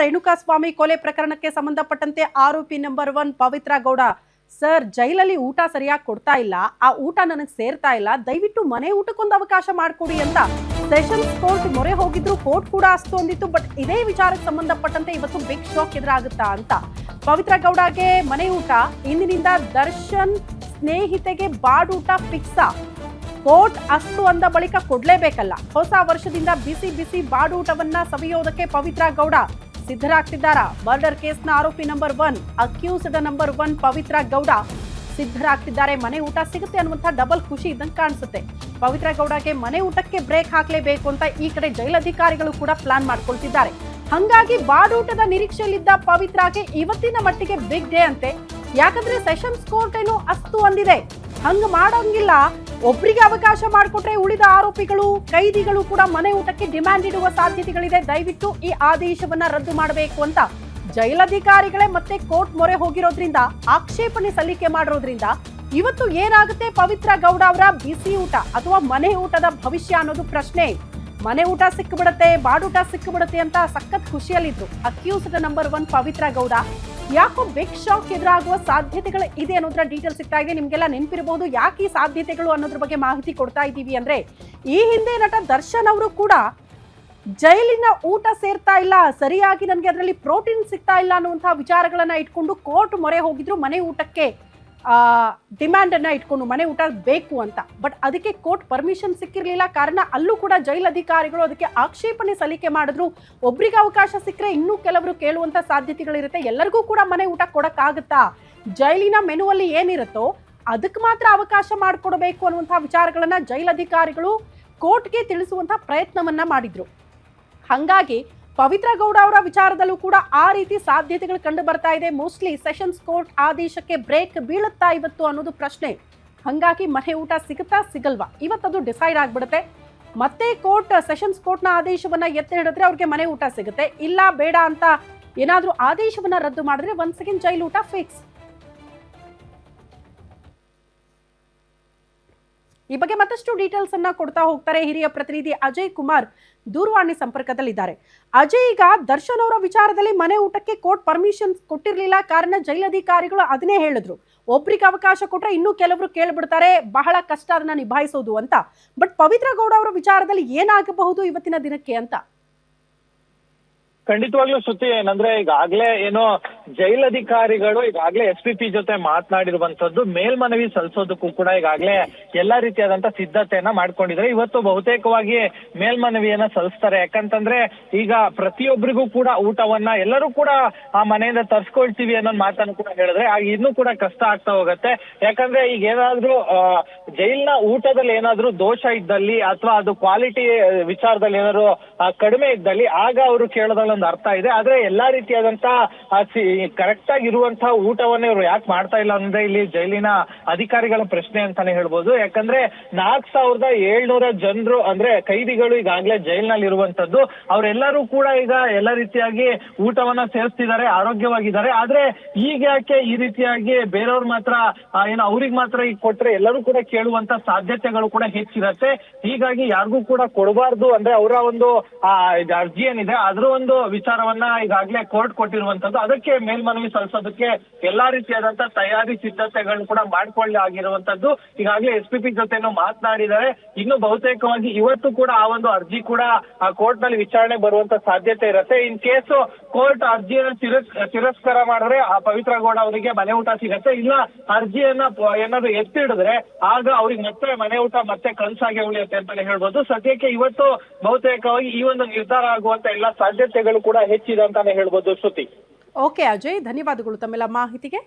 ರೇಣುಕಾಸ್ವಾಮಿ ಕೊಲೆ ಪ್ರಕರಣಕ್ಕೆ ಸಂಬಂಧಪಟ್ಟಂತೆ ಆರೋಪಿ ನಂಬರ್ 1 ಪವಿತ್ರ ಗೌಡ ಸರ್ ಜೈಲಲ್ಲಿ ಊಟ ಸರಿಯಾಗಿ ಕೊಡ್ತಾ ಇಲ್ಲ, ಆ ಊಟ ನನಗೆ ಸೇರ್ತಾ ಇಲ್ಲ, ದಯವಿಟ್ಟು ಮನೆ ಊಟಕ್ಕೊಂದು ಅವಕಾಶ ಮಾಡಿಕೊಡಿ ಅಂತ ಸೆಷನ್ಸ್ ಕೋರ್ಟ್ ಮೊರೆ ಹೋಗಿದ್ರು. ಕೋರ್ಟ್ ಕೂಡ ಅಸ್ತು ಅಂದಿತ್ತು. ಬಟ್ ಇದೇ ವಿಚಾರಕ್ಕೆ ಸಂಬಂಧಪಟ್ಟಂತೆ ಇವತ್ತು ಬಿಗ್ ಶಾಕ್ ಎದುರಾಗುತ್ತಾ ಅಂತ. ಪವಿತ್ರ ಗೌಡಗೆ ಮನೆ ಊಟ, ಇಂದಿನಿಂದ ದರ್ಶನ್ ಸ್ನೇಹಿತೆಗೆ ಬಾಡೂಟ ಫಿಕ್ಸಾ? ಕೋರ್ಟ್ ಅಸ್ತು ಅಂದ ಬಳಿಕ ಕೊಡ್ಲೇಬೇಕಲ್ಲ. ಹೊಸ ವರ್ಷದಿಂದ ಬಿಸಿ ಬಿಸಿ ಬಾಡೂಟವನ್ನ ಸವಿಯೋದಕ್ಕೆ ಪವಿತ್ರ ಗೌಡ ಸಿದ್ಧರಾಗ್ತಿದ್ದಾರಾ? ಮರ್ಡರ್ ಕೇಸ್ನ ಆರೋಪಿ number 1, accused number 1 Pavithra Gowda ಸಿದ್ಧರಾಗ್ತಿದ್ದಾರೆ. ಮನೆ ಊಟ ಸಿಗುತ್ತೆ ಅನ್ನುವಂಥ ಡಬಲ್ ಖುಷಿ ಇದ್ದಂಗೆ ಕಾಣಿಸುತ್ತೆ. ಪವಿತ್ರ ಗೌಡಗೆ ಮನೆ ಊಟಕ್ಕೆ ಬ್ರೇಕ್ ಹಾಕ್ಲೇಬೇಕು ಅಂತ ಈ ಕಡೆ ಜೈಲಧಿಕಾರಿಗಳು ಕೂಡ ಪ್ಲಾನ್ ಮಾಡ್ಕೊಳ್ತಿದ್ದಾರೆ. ಹಂಗಾಗಿ ಬಾಡೂಟದ ನಿರೀಕ್ಷೆಯಲ್ಲಿದ್ದ ಪವಿತ್ರಾಗೆ ಇವತ್ತಿನ ಮಟ್ಟಿಗೆ ಬಿಗ್ ಡೇ ಅಂತೆ. ಯಾಕಂದ್ರೆ ಸೆಷನ್ಸ್ ಕೋರ್ಟ್ ಏನು ಅಸ್ತು ಅಂದಿದೆ. ಹಂಗ ಮಾಡೋಂಗಿಲ್ಲ. ಒಬ್ರಿಗೆ ಅವಕಾಶ ಮಾಡಿಕೊಟ್ರೆ ಉಳಿದ ಆರೋಪಿಗಳು ಕೈದಿಗಳು ಕೂಡ ಮನೆ ಊಟಕ್ಕೆ ಡಿಮ್ಯಾಂಡ್ ಇಡುವ ಸಾಧ್ಯತೆಗಳಿದೆ. ದಯವಿಟ್ಟು ಈ ಆದೇಶವನ್ನ ರದ್ದು ಮಾಡಬೇಕು ಅಂತ ಜೈಲಧಿಕಾರಿಗಳೇ ಮತ್ತೆ ಕೋರ್ಟ್ ಮೊರೆ ಹೋಗಿರೋದ್ರಿಂದ, ಆಕ್ಷೇಪಣೆ ಸಲ್ಲಿಕೆ ಮಾಡಿರೋದ್ರಿಂದ ಇವತ್ತು ಏನಾಗುತ್ತೆ ಪವಿತ್ರ ಗೌಡ ಅವರ ಬಿಸಿ ಊಟ ಅಥವಾ ಮನೆ ಊಟದ ಭವಿಷ್ಯ ಅನ್ನೋದು ಪ್ರಶ್ನೆ. ಮನೆ ಊಟ ಸಿಕ್ಕಿಬಿಡುತ್ತೆ, ಬಾಡೂಟ ಸಿಕ್ಕಿಬಿಡುತ್ತೆ ಅಂತ ಸಖತ್ ಖುಷಿಯಲ್ಲಿದ್ರು ಅಕ್ಯೂಸ್ಡ್ ನಂಬರ್ 1 ಪವಿತ್ರ ಗೌಡ. ಯಾಕೋ ಬಿಗ್ ಶಾಕ್ ಎದುರಾಗುವ ಸಾಧ್ಯತೆಗಳು ಇದೆ ಅನ್ನೋದ್ರ ಡೀಟೇಲ್ ಸಿಗ್ತಾ ಇದೆ. ನಿಮ್ಗೆಲ್ಲ ನೆನಪಿರಬಹುದು ಯಾಕೆ ಈ ಸಾಧ್ಯತೆಗಳು ಅನ್ನೋದ್ರ ಬಗ್ಗೆ ಮಾಹಿತಿ ಕೊಡ್ತಾ ಇದ್ದೀವಿ ಅಂದ್ರೆ, ಈ ಹಿಂದೆ ನಟ ದರ್ಶನ್ ಅವರು ಕೂಡ ಜೈಲಿನ ಊಟ ಸೇರ್ತಾ ಇಲ್ಲ, ಸರಿಯಾಗಿ ನನಗೆ ಅದರಲ್ಲಿ ಪ್ರೋಟೀನ್ ಸಿಗ್ತಾ ಇಲ್ಲ ಅನ್ನುವಂತಹ ವಿಚಾರಗಳನ್ನ ಇಟ್ಕೊಂಡು ಕೋರ್ಟ್ ಮೊರೆ ಹೋಗಿದ್ರು ಮನೆ ಊಟಕ್ಕೆ ಡಿಮ್ಯಾಂಡ್ ಅನ್ನ ಇಟ್ಕೊಂಡು ಮನೆ ಊಟ ಬೇಕು ಅಂತ. ಬಟ್ ಅದಕ್ಕೆ ಕೋರ್ಟ್ ಪರ್ಮಿಷನ್ ಸಿಕ್ಕಿರ್ಲಿಲ್ಲ. ಕಾರಣ ಅಲ್ಲೂ ಕೂಡ ಜೈಲಧಿಕಾರಿಗಳು ಅದಕ್ಕೆ ಆಕ್ಷೇಪಣೆ ಸಲ್ಲಿಕೆ ಮಾಡಿದ್ರು. ಒಬ್ರಿಗೆ ಅವಕಾಶ ಸಿಕ್ಕರೆ ಇನ್ನೂ ಕೆಲವರು ಕೇಳುವಂತ ಸಾಧ್ಯತೆಗಳಿರುತ್ತೆ. ಎಲ್ಲರಿಗೂ ಕೂಡ ಮನೆ ಊಟ ಕೊಡಕ್ಕಾಗತ್ತಾ? ಜೈಲಿನ ಮೆನುವಲ್ಲಿ ಏನಿರುತ್ತೋ ಅದಕ್ಕೆ ಮಾತ್ರ ಅವಕಾಶ ಮಾಡಿಕೊಡ್ಬೇಕು ಅನ್ನುವಂತಹ ವಿಚಾರಗಳನ್ನ ಜೈಲಧಿಕಾರಿಗಳು ಕೋರ್ಟ್ಗೆ ತಿಳಿಸುವಂತಹ ಪ್ರಯತ್ನವನ್ನ ಮಾಡಿದ್ರು. ಹಂಗಾಗಿ ಪವಿತ್ರ ಗೌಡ ಅವರ ವಿಚಾರದಲ್ಲೂ ಕೂಡ ಆ ರೀತಿ ಸಾಧ್ಯತೆಗಳು ಕಂಡು ಬರ್ತಾ ಇದೆ. ಮೋಸ್ಟ್ಲಿ ಸೆಷನ್ಸ್ ಕೋರ್ಟ್ ಆದೇಶಕ್ಕೆ ಬ್ರೇಕ್ ಬೀಳುತ್ತಾ ಇವತ್ತು ಅನ್ನೋದು ಪ್ರಶ್ನೆ. ಹಂಗಾಗಿ ಮನೆ ಊಟ ಸಿಗುತ್ತಾ ಸಿಗಲ್ವಾ ಇವತ್ತದು ಡಿಸೈಡ್ ಆಗ್ಬಿಡುತ್ತೆ. ಮತ್ತೆ ಕೋರ್ಟ್ ಸೆಷನ್ಸ್ ಕೋರ್ಟ್ನ ಆದೇಶವನ್ನ ಎತ್ತಿ ಹಿಡಿದ್ರೆ ಅವ್ರಿಗೆ ಮನೆ ಊಟ ಸಿಗುತ್ತೆ, ಇಲ್ಲ ಬೇಡ ಅಂತ ಏನಾದ್ರೂ ಆದೇಶವನ್ನ ರದ್ದು ಮಾಡಿದ್ರೆ ಒಂದ್ ಸೆಕೆಂಡ್ ಜೈಲು ಊಟ ಫಿಕ್ಸ್. ಈ ಬಗ್ಗೆ ಮತ್ತಷ್ಟು ಡೀಟೇಲ್ಸ್ ಅನ್ನ ಕೊಡ್ತಾ ಹೋಗ್ತಾರೆ ಹಿರಿಯ ಪ್ರತಿನಿಧಿ ಅಜಯ್ ಕುಮಾರ್ ದೂರವಾಣಿ ಸಂಪರ್ಕದಲ್ಲಿದ್ದಾರೆ. ಅಜಯ್, ಈಗ ದರ್ಶನ್ ಅವರ ವಿಚಾರದಲ್ಲಿ ಮನೆ ಊಟಕ್ಕೆ ಕೋರ್ಟ್ ಪರ್ಮಿಷನ್ ಕೊಟ್ಟಿರ್ಲಿಲ್ಲ. ಕಾರಣ ಜೈಲಧಿಕಾರಿಗಳು ಅದನ್ನೇ ಹೇಳಿದ್ರು, ಒಬ್ರಿಗೆ ಅವಕಾಶ ಕೊಟ್ರೆ ಇನ್ನೂ ಕೆಲವರು ಕೇಳ್ಬಿಡ್ತಾರೆ, ಬಹಳ ಕಷ್ಟ ಅದನ್ನ ನಿಭಾಯಿಸೋದು ಅಂತ. ಬಟ್ ಪವಿತ್ರ ಗೌಡ ಅವರ ವಿಚಾರದಲ್ಲಿ ಏನಾಗಬಹುದು ಇವತ್ತಿನ ದಿನಕ್ಕೆ ಅಂತ? ಖಂಡಿತವಾಗ್ಲೂ ಶ್ರುತಿ, ಏನಂದ್ರೆ ಈಗಾಗ್ಲೇ ಏನೋ ಜೈಲಧಿಕಾರಿಗಳು ಈಗಾಗ್ಲೇ SPP ಜೊತೆ ಮಾತನಾಡಿರುವಂತದ್ದು, ಮೇಲ್ಮನವಿ ಸಲ್ಲಿಸೋದಕ್ಕೂ ಕೂಡ ಈಗಾಗ್ಲೇ ಎಲ್ಲಾ ರೀತಿಯಾದಂತ ಸಿದ್ಧತೆಯನ್ನ ಮಾಡ್ಕೊಂಡಿದ್ದಾರೆ. ಇವತ್ತು ಬಹುತೇಕವಾಗಿ ಮೇಲ್ಮನವಿಯನ್ನ ಸಲ್ಲಿಸ್ತಾರೆ. ಯಾಕಂತಂದ್ರೆ ಈಗ ಪ್ರತಿಯೊಬ್ಬರಿಗೂ ಕೂಡ ಊಟವನ್ನ ಎಲ್ಲರೂ ಕೂಡ ಆ ಮನೆಯಿಂದ ತರ್ಸ್ಕೊಳ್ತೀವಿ ಅನ್ನೋ ಮಾತನ್ನು ಕೂಡ ಹೇಳಿದ್ರೆ ಇನ್ನೂ ಕೂಡ ಕಷ್ಟ ಆಗ್ತಾ ಹೋಗತ್ತೆ. ಯಾಕಂದ್ರೆ ಈಗ ಏನಾದ್ರೂ ಜೈಲ್ನ ಊಟದಲ್ಲಿ ಏನಾದ್ರೂ ದೋಷ ಇದ್ದಲ್ಲಿ ಅಥವಾ ಅದು ಕ್ವಾಲಿಟಿ ವಿಚಾರದಲ್ಲಿ ಏನಾದ್ರು ಕಡಿಮೆ ಇದ್ದಲ್ಲಿ ಆಗ ಅವರು ಕೇಳೋದ್ರಲ್ಲಿ ಒಂದು ಅರ್ಥ ಇದೆ. ಆದ್ರೆ ಎಲ್ಲಾ ರೀತಿಯಾದಂತ ಕರೆಕ್ಟ್ ಆಗಿರುವಂತಹ ಊಟವನ್ನ ಇವರು ಯಾಕೆ ಮಾಡ್ತಾ ಇಲ್ಲ ಅಂದ್ರೆ ಇಲ್ಲಿ ಜೈಲಿನ ಅಧಿಕಾರಿಗಳ ಪ್ರಶ್ನೆ ಅಂತಾನೆ ಹೇಳ್ಬೋದು. ಯಾಕಂದ್ರೆ 4700 ಜನರು ಅಂದ್ರೆ ಕೈದಿಗಳು ಈಗಾಗ್ಲೇ ಜೈಲ್ನಲ್ಲಿ ಇರುವಂತದ್ದು. ಅವರೆಲ್ಲರೂ ಕೂಡ ಈಗ ಎಲ್ಲ ರೀತಿಯಾಗಿ ಊಟವನ್ನ ಸೇವಿಸ್ತಿದ್ದಾರೆ, ಆರೋಗ್ಯವಾಗಿದ್ದಾರೆ. ಆದ್ರೆ ಈಗ ಯಾಕೆ ಈ ರೀತಿಯಾಗಿ ಬೇರೆಯವ್ರು ಮಾತ್ರ ಏನು ಅವ್ರಿಗೆ ಮಾತ್ರ ಈಗ ಕೊಟ್ರೆ ಎಲ್ಲರೂ ಕೂಡ ಕೇಳುವಂತ ಸಾಧ್ಯತೆಗಳು ಕೂಡ ಹೆಚ್ಚಿರತ್ತೆ. ಹೀಗಾಗಿ ಯಾರಿಗೂ ಕೂಡ ಕೊಡಬಾರ್ದು ಅಂದ್ರೆ ಅವರ ಒಂದು ಅರ್ಜಿ ಏನಿದೆ ಅದರ ಒಂದು ವಿಚಾರವನ್ನ ಈಗಾಗಲೇ ಕೋರ್ಟ್ ಕೊಟ್ಟಿರುವಂತದ್ದು. ಅದಕ್ಕೆ ಮೇಲ್ಮನವಿ ಸಲ್ಲಿಸೋದಕ್ಕೆ ಎಲ್ಲಾ ರೀತಿಯಾದಂತ ತಯಾರಿ ಸಿದ್ಧತೆಗಳು ಕೂಡ ಮಾಡ್ಕೊಳ್ಳಿ ಆಗಿರುವಂತದ್ದು. ಈಗಾಗಲೇ SPP ಜೊತೆನೂ ಮಾತನಾಡಿದ್ದಾರೆ. ಇನ್ನು ಬಹುತೇಕವಾಗಿ ಇವತ್ತು ಕೂಡ ಆ ಒಂದು ಅರ್ಜಿ ಕೂಡ ಕೋರ್ಟ್ ನಲ್ಲಿ ವಿಚಾರಣೆ ಬರುವಂತ ಸಾಧ್ಯತೆ ಇರುತ್ತೆ. ಇನ್ ಕೇಸ್ ಕೋರ್ಟ್ ಅರ್ಜಿಯನ್ನು ತಿರಸ್ಕಾರ ಮಾಡಿದ್ರೆ ಆ ಪವಿತ್ರ ಗೌಡ ಅವರಿಗೆ ಮನೆ ಊಟ ಸಿಗತ್ತೆ. ಇಲ್ಲ ಅರ್ಜಿಯನ್ನ ಏನಾದ್ರು ಎತ್ತಿಡಿದ್ರೆ ಆಗ ಅವ್ರಿಗೆ ಮತ್ತೆ ಮನೆ ಊಟ ಮತ್ತೆ ಕನಸಾಗೆ ಉಳಿಯುತ್ತೆ ಅಂತಾನೆ ಹೇಳ್ಬೋದು. ಸದ್ಯಕ್ಕೆ ಇವತ್ತು ಬಹುತೇಕವಾಗಿ ಈ ಒಂದು ನಿರ್ಧಾರ ಆಗುವಂತ ಎಲ್ಲಾ ಸಾಧ್ಯತೆಗಳು ಕೂಡ ಹೆಚ್ಚಿದೆ ಅಂತಾನೆ ಹೇಳ್ಬೋದು ಶ್ರುತಿ. ಓಕೆ ಅಜಯ್, ಧನ್ಯವಾದಗಳು ತಮ್ಮೆಲ್ಲ ಮಾಹಿತಿಗೆ.